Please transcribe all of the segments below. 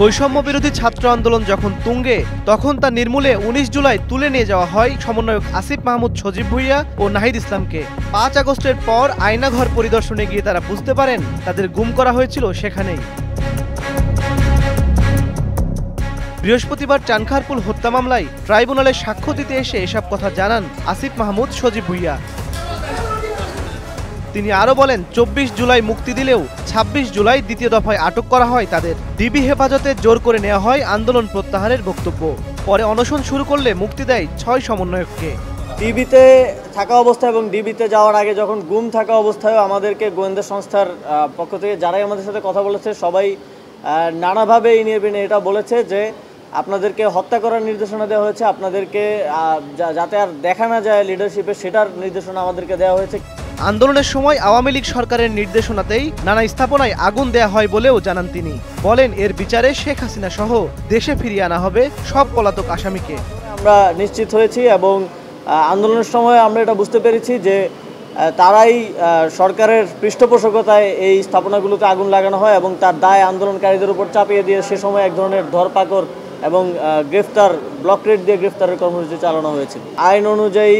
বৈষম্য বিরোধী ছাত্র আন্দোলন যখন তুঙ্গে, তখন তা নির্মূলে ১৯ জুলাই তুলে নিয়ে যাওয়া হয় সমন্বয়ক আসিফ মাহমুদ সজীব ভুঁইয়া ও নাহিদ ইসলামকে। ৫ আগস্টের পর আয়নাঘর পরিদর্শনে গিয়ে তারা বুঝতে পারেন তাদের গুম করা হয়েছিল সেখানেই। বৃহস্পতিবার চানখারপুল হত্যা মামলায় ট্রাইব্যুনালে সাক্ষ্য দিতে এসে এসব কথা জানান আসিফ মাহমুদ সজীব ভুঁইয়া। তিনি আরও বলেন, ২৪ জুলাই মুক্তি দিলেও ২৬ জুলাই দ্বিতীয় দফায় আটক করা হয় তাদের। ডিবি হেফাজতে জোর করে নেওয়া হয় আন্দোলন প্রত্যাহারের বক্তব্য। পরে অনশন শুরু করলে মুক্তি দেয় ৬ সমন্বয়ককে। ডিবিতে থাকা অবস্থায় এবং ডিবিতে যাওয়ার আগে যখন গুম থাকা অবস্থায়ও আমাদেরকে গোয়েন্দা সংস্থার পক্ষ থেকে যারাই আমাদের সাথে কথা বলেছে সবাই নানাভাবে ইনিয়ে বিনিয়ে এটা বলেছে যে আপনাদেরকে হত্যা করার নির্দেশনা দেওয়া হয়েছে, আপনাদেরকে যাতে আর দেখা না যায় লিডারশিপে, সেটার নির্দেশনা আমাদেরকে দেওয়া হয়েছে। আন্দোলনের সময় আওয়ামী লীগ সরকারের নির্দেশনাতেই নানা স্থাপনায় আগুন দেয়া হয় বলেও জানান তিনি। বলেন, এর বিচারে শেখ হাসিনা সহ দেশে ফিরিয়ে আনা হবে সব পলাতক আসামিকে। আমরা নিশ্চিত হয়েছি এবং আন্দোলনের সময় আমরা এটা বুঝতে পেরেছি যে তারাই সরকারের পৃষ্ঠপোষকতায় এই স্থাপনাগুলোতে আগুন লাগানো হয় এবং তার দায় আন্দোলনকারীদের উপর চাপিয়ে দিয়ে সে সময় এক ধরনের ধরপাকড় এবং গ্রেফতার, ব্লক রেড দিয়ে গ্রেফতারের কর্মসূচি চালানো হয়েছিল। আইন অনুযায়ী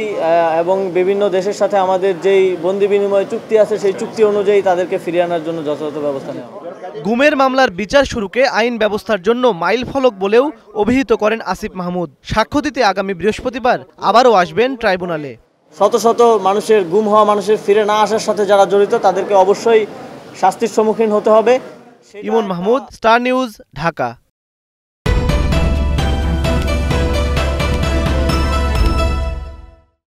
এবং বিভিন্ন দেশের সাথে আমাদের যেই বন্দি বিনিময় চুক্তি আছে সেই চুক্তি অনুযায়ী তাদেরকে ফিরিয়ে আনার জন্য যথাযথ ব্যবস্থা নেওয়া। গুমের মামলার বিচার শুরুকে আইন ব্যবস্থার জন্য মাইল ফলক বলেও অভিহিত করেন আসিফ মাহমুদ। সাক্ষ্য দিতে আগামী বৃহস্পতিবার আবারও আসবেন ট্রাইব্যুনালে। শত শত মানুষের গুম হওয়া, মানুষের ফিরে না আসার সাথে যারা জড়িত তাদেরকে অবশ্যই শাস্তির সম্মুখীন হতে হবে। ইমন মাহমুদ, স্টার নিউজ, ঢাকা।